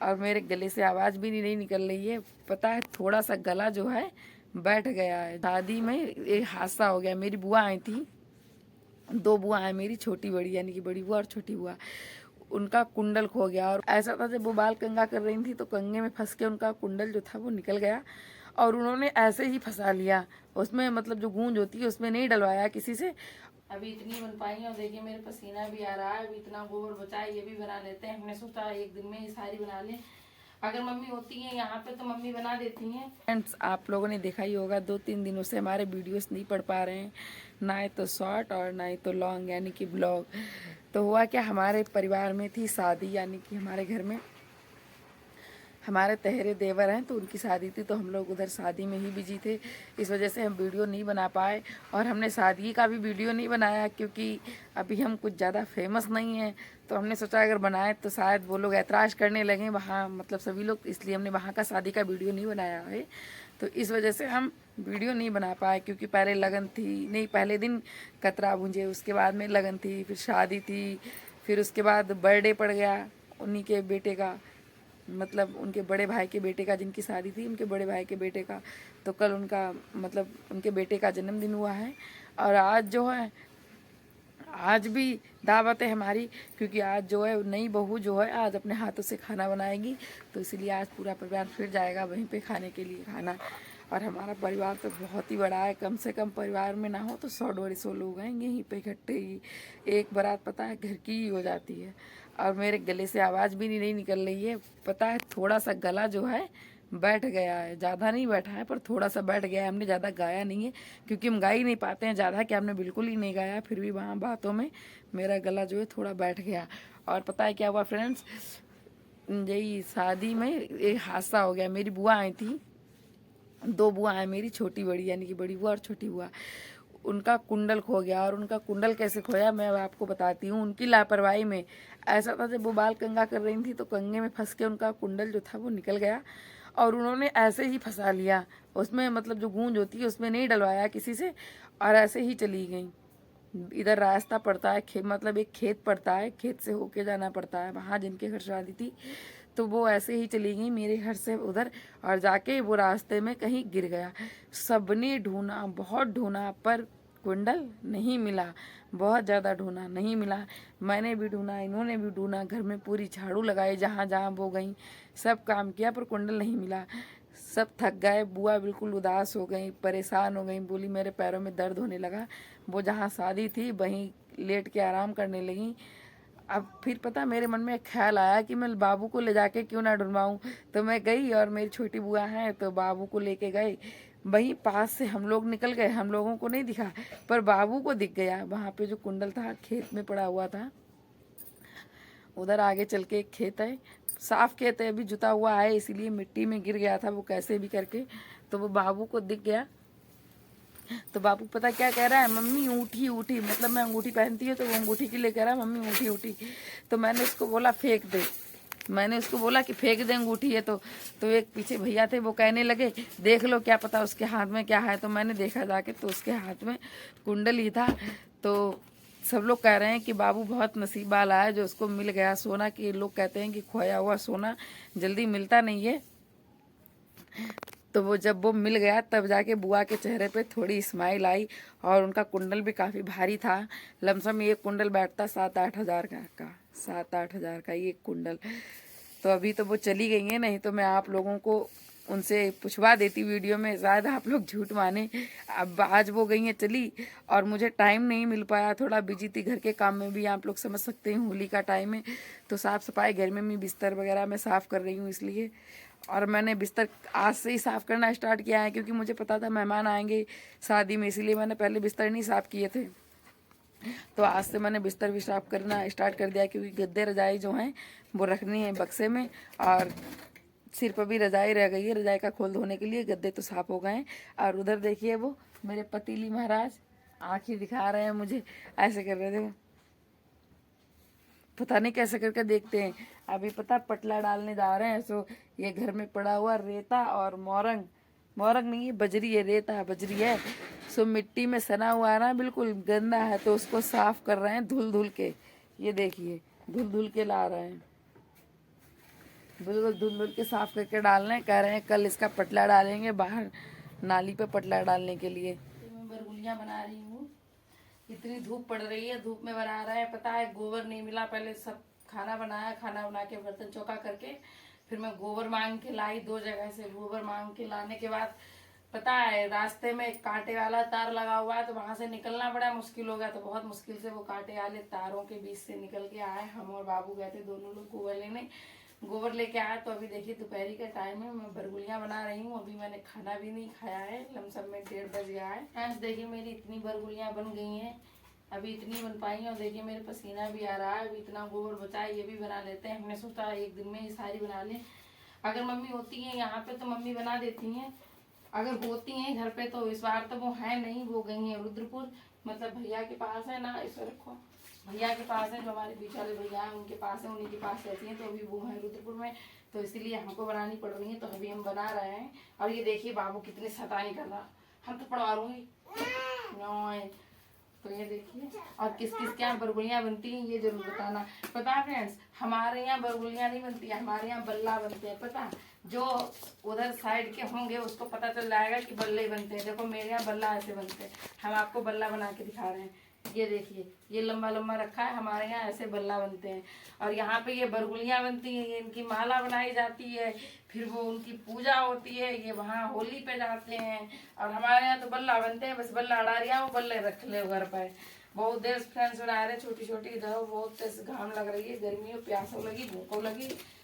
और मेरे गले से आवाज़ भी नहीं निकल रही है। पता है थोड़ा सा गला जो है बैठ गया है। शादी में एक हादसा हो गया। मेरी बुआ आई थी, दो बुआ है मेरी, छोटी बड़ी यानी कि बड़ी बुआ और छोटी बुआ। उनका कुंडल खो गया और ऐसा था जब वो बाल कंघा कर रही थी तो कंघे में फंस के उनका कुंडल जो था वो निकल गया और उन्होंने ऐसे ही फंसा लिया उसमें, मतलब जो गूंज होती है उसमें नहीं डलवाया किसी से। अभी इतनी बन पाई है और देखिए मेरे पसीना भी आ रहा है। अभी इतना गोबर बचा है, ये भी बना लेते हैं। हमने सोचा एक दिन में ये सारी बना लें। अगर मम्मी होती हैं यहाँ पे तो मम्मी बना देती हैं। फ्रेंड्स, आप लोगों ने देखा ही होगा 2-3 दिनों से हमारे वीडियोस नहीं पड़ पा रहे हैं, ना ही तो शॉर्ट और ना ही तो लॉन्ग यानी कि ब्लॉग। तो हुआ क्या, हमारे परिवार में थी शादी, यानी कि हमारे घर में हमारे तहरे देवर हैं तो उनकी शादी थी, तो हम लोग उधर शादी में ही बिजी थे। इस वजह से हम वीडियो नहीं बना पाए और हमने शादी का भी वीडियो नहीं बनाया क्योंकि अभी हम कुछ ज़्यादा फेमस नहीं हैं। तो हमने सोचा अगर बनाए तो शायद वो लोग ऐतराज़ करने लगें वहाँ, मतलब सभी लोग, इसलिए हमने वहाँ का शादी का वीडियो नहीं बनाया है। तो इस वजह से हम वीडियो नहीं बना पाए क्योंकि पहले लगन थी, नहीं पहले दिन कतरा भूंजे, उसके बाद में लगन थी, फिर शादी थी, फिर उसके बाद बर्थडे पड़ गया उन्हीं के बेटे का, मतलब उनके बड़े भाई के बेटे का, जिनकी शादी थी उनके बड़े भाई के बेटे का। तो कल उनका, मतलब उनके बेटे का जन्मदिन हुआ है और आज जो है, आज भी दावत है हमारी क्योंकि आज जो है नई बहू जो है आज अपने हाथों से खाना बनाएगी। तो इसलिए आज पूरा परिवार फिर जाएगा वहीं पे खाने के लिए खाना। और हमारा परिवार तो बहुत ही बड़ा है, कम से कम परिवार में ना हो तो 100-150 लोग हैं यहीं पे इकट्ठे ही। एक बारात पता है घर की ही हो जाती है। और मेरे गले से आवाज़ भी नहीं निकल रही है। पता है थोड़ा सा गला जो है बैठ गया है, ज़्यादा नहीं बैठा है पर थोड़ा सा बैठ गया है। हमने ज़्यादा गाया नहीं है क्योंकि हम गा ही नहीं पाते हैं ज़्यादा, कि हमने बिल्कुल ही नहीं गाया, फिर भी वहाँ बातों में मेरा गला जो है थोड़ा बैठ गया। और पता है क्या हुआ फ्रेंड्स, यही शादी में एक हादसा हो गया। मेरी बुआ आई थी, दो बुआ है मेरी, छोटी बड़ी यानी कि बड़ी बुआ और छोटी बुआ। उनका कुंडल खो गया और उनका कुंडल कैसे खोया मैं आपको बताती हूँ। उनकी लापरवाही में ऐसा था जब वो बाल कंघा कर रही थी तो कंघे में फंस के उनका कुंडल जो था वो निकल गया और उन्होंने ऐसे ही फंसा लिया उसमें, मतलब जो गूंज होती है उसमें नहीं डलवाया किसी से और ऐसे ही चली गई। इधर रास्ता पड़ता है, मतलब एक खेत पड़ता है, खेत से होके जाना पड़ता है वहाँ जिनके घर शादी थी। तो वो ऐसे ही चली गई मेरे घर से उधर और जाके वो रास्ते में कहीं गिर गया। सबने ढूंढा, बहुत ढूंढा, पर कुंडल नहीं मिला। बहुत ज़्यादा ढूंढा, नहीं मिला। मैंने भी ढूंढा, इन्होंने भी ढूंढा, घर में पूरी झाड़ू लगाई जहाँ जहाँ वो गई, सब काम किया पर कुंडल नहीं मिला। सब थक गए, बुआ बिल्कुल उदास हो गई, परेशान हो गई, बोली मेरे पैरों में दर्द होने लगा। वो जहाँ शादी थी वहीं लेट के आराम करने लगी। अब फिर पता मेरे मन में एक ख्याल आया कि मैं बाबू को ले जाके क्यों ना ढूंढवाऊँ। तो मैं गई और मेरी छोटी बुआ है तो बाबू को लेके गए। वहीं पास से हम लोग निकल गए, हम लोगों को नहीं दिखा पर बाबू को दिख गया। वहाँ पे जो कुंडल था खेत में पड़ा हुआ था, उधर आगे चल के एक खेत है, साफ खेत है, अभी जुता हुआ है इसीलिए मिट्टी में गिर गया था वो कैसे भी करके। तो वो बाबू को दिख गया। तो बाबू पता क्या कह रहा है, मम्मी ऊँटी ऊँटी, मतलब मैं अंगूठी पहनती है तो वो अंगूठी के लिए कह रहा है मम्मी ऊँटी ऊँटी। तो मैंने उसको बोला फेंक दे, मैंने उसको बोला कि फेंक दे अंगूठी है। तो एक पीछे भैया थे वो कहने लगे देख लो क्या पता उसके हाथ में क्या है। तो मैंने देखा जाके तो उसके हाथ में कुंडल ही था। तो सब लोग कह रहे हैं कि बाबू बहुत नसीब वाला है जो उसको मिल गया सोना, कि लोग कहते हैं कि खोया हुआ सोना जल्दी मिलता नहीं है। तो वो जब वो मिल गया तब जाके बुआ के चेहरे पे थोड़ी स्माइल आई और उनका कुंडल भी काफ़ी भारी था। लमसम एक कुंडल बैठता 7-8 हज़ार का 7-8 हज़ार का एक कुंडल। तो अभी तो वो चली गई है, नहीं तो मैं आप लोगों को उनसे पूछवा देती वीडियो में, शायद आप लोग झूठ माने। अब आज वो गई हैं चली और मुझे टाइम नहीं मिल पाया, थोड़ा बिजी थी घर के काम में भी, आप लोग समझ सकते हैं होली का टाइम है तो साफ़ सफाई घर में भी, बिस्तर वगैरह मैं साफ़ कर रही हूँ इसलिए। और मैंने बिस्तर आज से ही साफ़ करना स्टार्ट किया है क्योंकि मुझे पता था मेहमान आएंगे शादी में, इसीलिए मैंने पहले बिस्तर नहीं साफ़ किए थे। तो आज से मैंने बिस्तर भी साफ़ करना स्टार्ट कर दिया क्योंकि गद्दे रजाई जो हैं वो रखनी है बक्से में और सिर पर भी रजाई रह गई है, रजाई का खोल धोने के लिए। गद्दे तो साफ़ हो गए हैं। और उधर देखिए वो मेरे पतीली महाराज आँखें दिखा रहे हैं मुझे, ऐसे कर रहे थे, पता नहीं कैसे करके देखते हैं। अभी पता पटला डालने जा रहे हैं। सो ये घर में पड़ा हुआ रेता और मोरंग, मोरंग नहीं है बजरी है, रेता बजरी है। सो मिट्टी में सना हुआ है ना, बिल्कुल गंदा है तो उसको साफ कर रहे हैं धुल धुल के। ये देखिए धुल धुल के ला रहे हैं। बिल्कुल धुल धुल के साफ करके डालना है। कह रहे हैं कल इसका पटला डालेंगे बाहर नाली पे पटला डालने के लिए। मैं बरगुलियाँ बना रही हूँ। इतनी धूप पड़ रही है, धूप में बना रहा है। पता है गोबर नहीं मिला, पहले सब खाना बनाया, खाना बना के बर्तन चौका करके फिर मैं गोबर मांग के लाई 2 जगह से। गोबर मांग के लाने के बाद पता है रास्ते में एक कांटे वाला तार लगा हुआ है, तो वहां से निकलना बड़ा मुश्किल हो गया। तो बहुत मुश्किल से वो कांटे वाले तारों के बीच से निकल के आए। हम और बाबू गए थे दोनों लोग गोबर लेने। गोबर लेके आया तो अभी देखिए दोपहरी का टाइम है, मैं बरगुलियाँ बना रही हूँ। अभी मैंने खाना भी नहीं खाया है, लमसम में 1:30 बज गया है। फ्रेंड्स देखिए मेरी इतनी बरगुलियाँ बन गई हैं, अभी इतनी बन पाई हैं। और देखिए मेरे पसीना भी आ रहा है। अभी इतना गोबर बचा है, ये भी बना लेते हैं। हमने सोचा एक दिन में ये सारी बना लें। अगर मम्मी होती हैं यहाँ पे तो मम्मी बना देती हैं, अगर होती हैं घर पे तो। इस बार तो वो है नहीं, वो गई हैं रुद्रपुर, मतलब भैया के पास है ना, इसे रखो, भैया के पास है, जो हमारे बीच वाले भैया हैं उनके पास है, उन्हीं के पास रहती हैं। तो अभी वो है रुद्रपुर में, तो इसीलिए हमको बनानी पड़ रही है। तो अभी हम बना रहे हैं। और ये देखिए बाबू कितनी शैतानी कर रहा, हम तो पढ़वा लूंगी। तो ये देखिए, और किस किस के यहाँ बरगुलियाँ बनती हैं ये जरूर बताना। पता है फ्रेंड्स, हमारे यहाँ बरगुलियाँ नहीं बनती है, हमारे यहाँ बल्ला बनते हैं। पता जो उधर साइड के होंगे उसको पता चल जाएगा कि बल्ले बनते हैं। देखो मेरे यहाँ बल्ला ऐसे बनते हैं, हम आपको बल्ला बना के दिखा रहे हैं। ये देखिए ये लंबा लंबा रखा है, हमारे यहाँ ऐसे बल्ला बनते हैं। और यहाँ पे ये बरगुलियाँ बनती हैं, ये इनकी माला बनाई जाती है, फिर वो उनकी पूजा होती है, ये वहाँ होली पे जाते हैं। और हमारे यहाँ तो बल्ला बनते हैं, बस बल्ला डारिया वो बल्ले रख ले घर पे। बहुत देर फ्रेंड्स बना रहे छोटी छोटी। इधर बहुत तेज घाम लग रही है, गर्मी और प्यासों लगी, भूखों लगी।